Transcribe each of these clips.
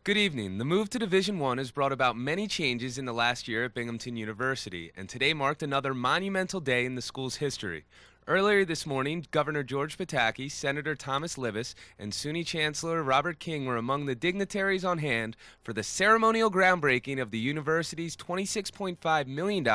Good evening. The move to Division I has brought about many changes in the last year at Binghamton University, and today marked another monumental day in the school's history. Earlier this morning, Governor George Pataki, Senator Thomas Libous, and SUNY Chancellor Robert King were among the dignitaries on hand for the ceremonial groundbreaking of the university's $26.5 million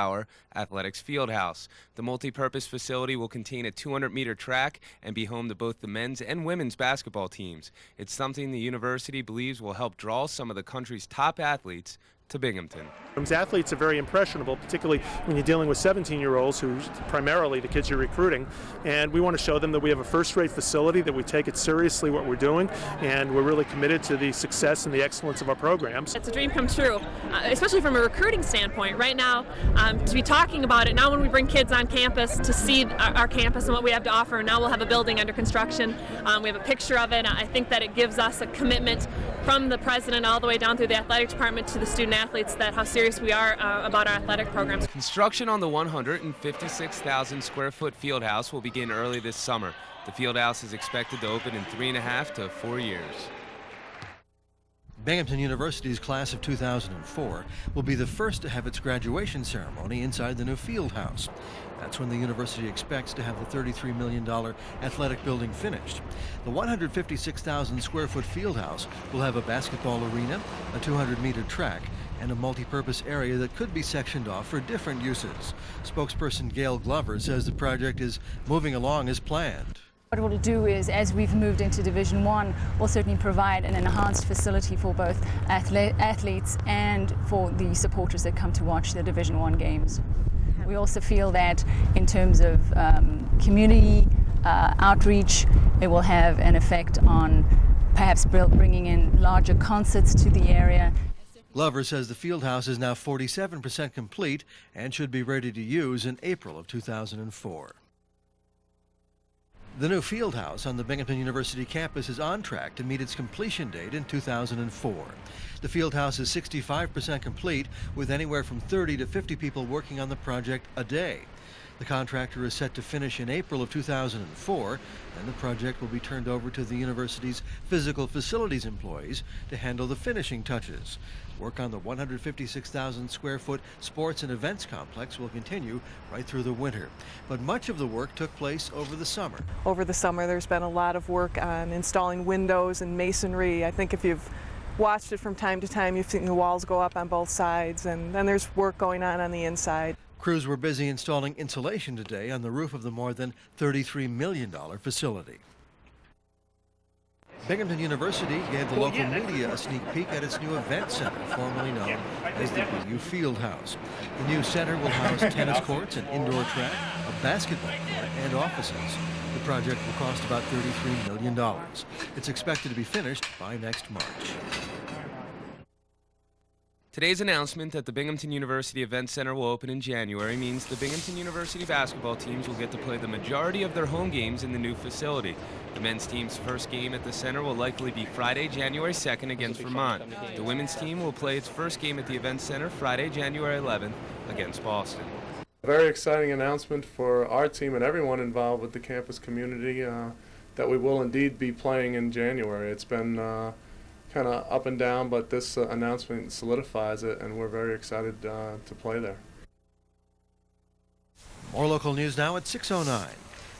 athletics fieldhouse. The multi-purpose facility will contain a 200-meter track and be home to both the men's and women's basketball teams. It's something the university believes will help draw some of the country's top athletes to Binghamton. Athletes are very impressionable, particularly when you're dealing with 17-year-olds who primarily the kids you're recruiting, and we want to show them that we have a first-rate facility, that we take it seriously what we're doing, and we're really committed to the success and the excellence of our programs. It's a dream come true, especially from a recruiting standpoint. Right now, to be talking about it, now when we bring kids on campus to see our campus and what we have to offer, now we'll have a building under construction. We have a picture of it. I think that it gives us a commitment from the president all the way down through the athletic department to the student athletes that how serious we are about our athletic programs. Construction on the 156,000 square foot field house will begin early this summer. The field house is expected to open in 3.5 to 4 years. Binghamton University's class of 2004 will be the first to have its graduation ceremony inside the new field house. That's when the university expects to have the $33 million athletic building finished. The 156,000 square foot field house will have a basketball arena, a 200-meter track, and a multi-purpose area that could be sectioned off for different uses. Spokesperson Gail says the project is moving along as planned. What we'll do is, as we've moved into Division I, we'll certainly provide an enhanced facility for both athletes and for the supporters that come to watch the Division I games. We also feel that in terms of community outreach, it will have an effect on perhaps bringing in larger concerts to the area. Glover says the field house is now 47% complete and should be ready to use in April of 2004. The new field house on the Binghamton University campus is on track to meet its completion date in 2004. The field house is 65% complete, with anywhere from 30 to 50 people working on the project a day. The contractor is set to finish in April of 2004, and the project will be turned over to the university's physical facilities employees to handle the finishing touches. Work on the 156,000 square foot sports and events complex will continue right through the winter. But much of the work took place over the summer. Over the summer, there's been a lot of work on installing windows and masonry. I think if you've watched it from time to time, you've seen the walls go up on both sides, and then there's work going on the inside. Crews were busy installing insulation today on the roof of the more than $33 million facility. Binghamton University gave the local media a sneak peek at its new event center, formerly known as the BU Field House. The new center will house tennis courts, an indoor track, a basketball court, and offices. The project will cost about $33 million. It's expected to be finished by next March. Today's announcement that the Binghamton University Event Center will open in January means the Binghamton University basketball teams will get to play the majority of their home games in the new facility. The men's team's first game at the center will likely be Friday, January 2nd against Vermont. The women's team will play its first game at the Event Center Friday, January 11th against Boston. A very exciting announcement for our team and everyone involved with the campus community that we will indeed be playing in January. It's been kind of up and down, but this announcement solidifies it, and we're very excited to play there. More local news now at 6:09.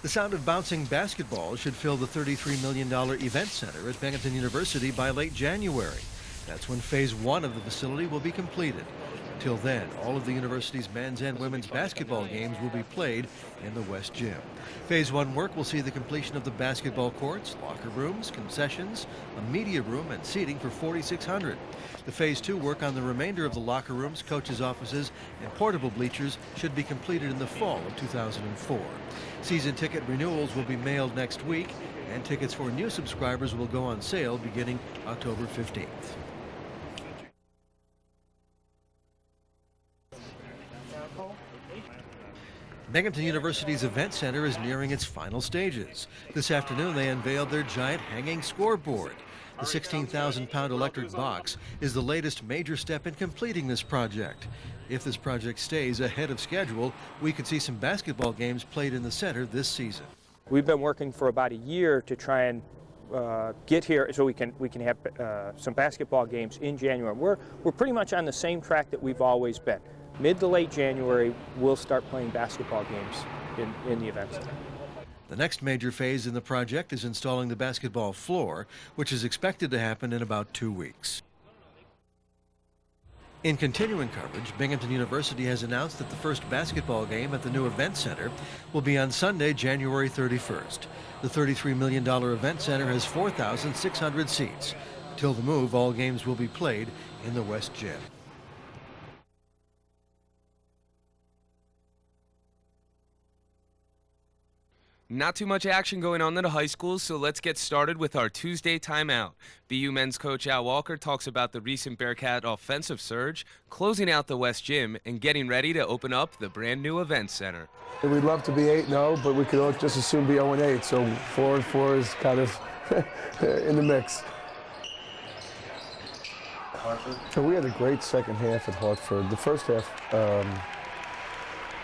The sound of bouncing basketballs should fill the $33 million event center at Binghamton University by late January. That's when Phase 1 of the facility will be completed. Till then, all of the university's men's and women's basketball games will be played in the West Gym. Phase 1 work will see the completion of the basketball courts, locker rooms, concessions, a media room, and seating for 4,600. The Phase 2 work on the remainder of the locker rooms, coaches' offices, and portable bleachers should be completed in the fall of 2004. Season ticket renewals will be mailed next week, and tickets for new subscribers will go on sale beginning October 15th. Binghamton University's Event Center is nearing its final stages. This afternoon, they unveiled their giant hanging scoreboard. The 16,000-pound electric box is the latest major step in completing this project. If this project stays ahead of schedule, we could see some basketball games played in the center this season. We've been working for about a year to try and get here so we can have some basketball games in January. We're pretty much on the same track that we've always been. Mid to late January, we'll start playing basketball games in the event center. The next major phase in the project is installing the basketball floor, which is expected to happen in about 2 weeks. In continuing coverage, Binghamton University has announced that the first basketball game at the new event center will be on Sunday, January 31st. The $33 million event center has 4,600 seats. Till the move, all games will be played in the West Gym. Not too much action going on in the high schools, so let's get started with our Tuesday timeout. BU men's coach Al Walker talks about the recent Bearcat offensive surge, closing out the West Gym, and getting ready to open up the brand new event center. We'd love to be 8-0, but we could just as soon be 0-8, so 4-4 is kind of in the mix. So we had a great second half at Hartford. The first half,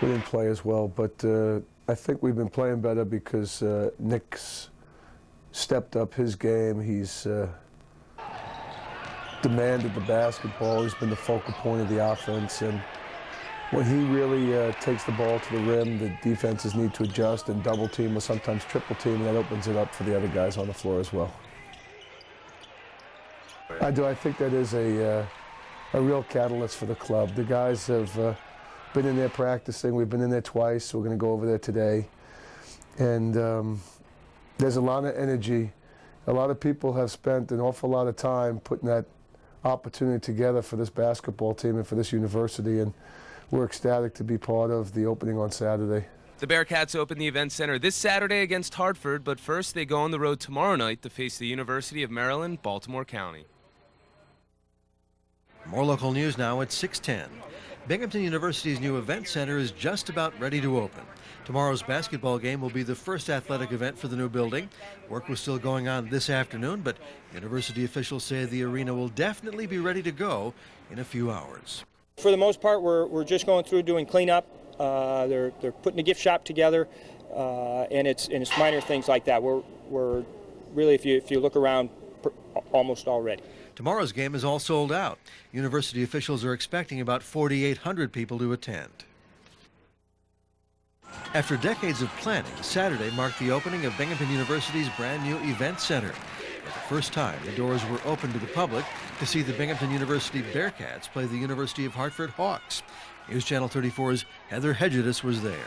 we didn't play as well, but I think we've been playing better because Nick's stepped up his game. He's demanded the basketball. He's been the focal point of the offense. And when he really takes the ball to the rim, the defenses need to adjust and double team or sometimes triple team, and that opens it up for the other guys on the floor as well. I do. I think that is a real catalyst for the club. The guys have been in there practicing. We've been in there twice. We're going to go over there today. And there's a lot of energy. A lot of people have spent an awful lot of time putting that opportunity together for this basketball team and for this university. And we're ecstatic to be part of the opening on Saturday. The Bearcats open the event center this Saturday against Hartford, but first they go on the road tomorrow night to face the University of Maryland, Baltimore County. More local news now at 6:10. Binghamton University's new event center is just about ready to open. Tomorrow's basketball game will be the first athletic event for the new building. Work was still going on this afternoon, but university officials say the arena will definitely be ready to go in a few hours. For the most part, we're just going through doing cleanup. They're putting the gift shop together, and it's minor things like that. We're really, if you look around, almost all ready. Tomorrow's game is all sold out. University officials are expecting about 4,800 people to attend. After decades of planning, Saturday marked the opening of Binghamton University's brand new event center. For the first time, the doors were open to the public to see the Binghamton University Bearcats play the University of Hartford Hawks. News Channel 34's Heather Hegedus was there.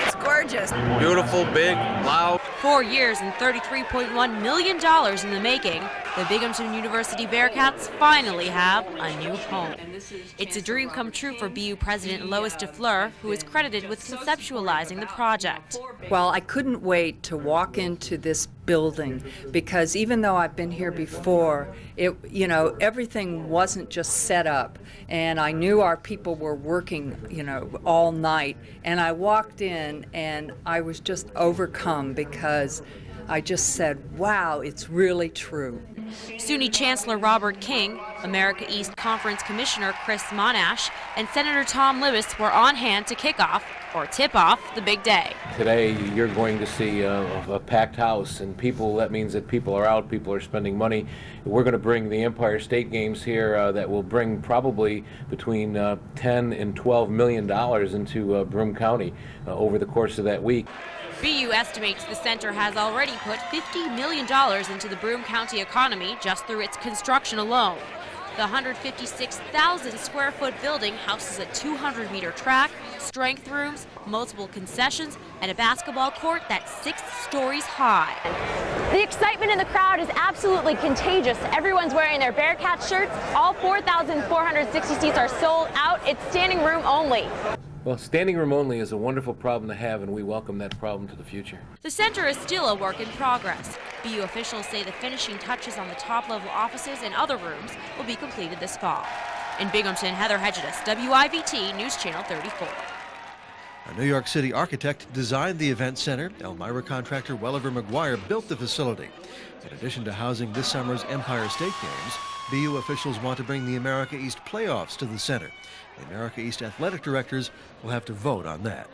It's gorgeous. Beautiful, big, loud. 4 years and $33.1 million in the making, the Binghamton University Bearcats finally have a new home. It's a dream come true for BU President Lois DeFleur, who is credited with conceptualizing the project. Well, I couldn't wait to walk into this building because even though I've been here before, everything wasn't just set up, and I knew our people were working, all night, and I walked in and I was just overcome because I just said, wow, it's really true. SUNY Chancellor Robert King, America East Conference Commissioner Chris Monash, and Senator Tom Libous were on hand to kick off, or tip off, the big day. Today you're going to see a packed house, and that means that people are out, people are spending money. We're going to bring the Empire State Games here that will bring probably between $10 and $12 million into Broome County over the course of that week. BU estimates the center has already put $50 million into the Broome County economy just through its construction alone. The 156,000 square foot building houses a 200-meter track, strength rooms, multiple concessions, and a basketball court that's 6 stories high. The excitement in the crowd is absolutely contagious. Everyone's wearing their Bearcats shirts. All 4,460 seats are sold out. It's standing room only. Well, standing room only is a wonderful problem to have, and we welcome that problem to the future. The center is still a work in progress. BU officials say the finishing touches on the top-level offices and other rooms will be completed this fall. In Binghamton, Heather Hegedus, WIVT News Channel 34. A New York City architect designed the event center. Elmira contractor Welliver McGuire built the facility. In addition to housing this summer's Empire State Games, BU officials want to bring the America East playoffs to the center. The America East athletic directors will have to vote on that.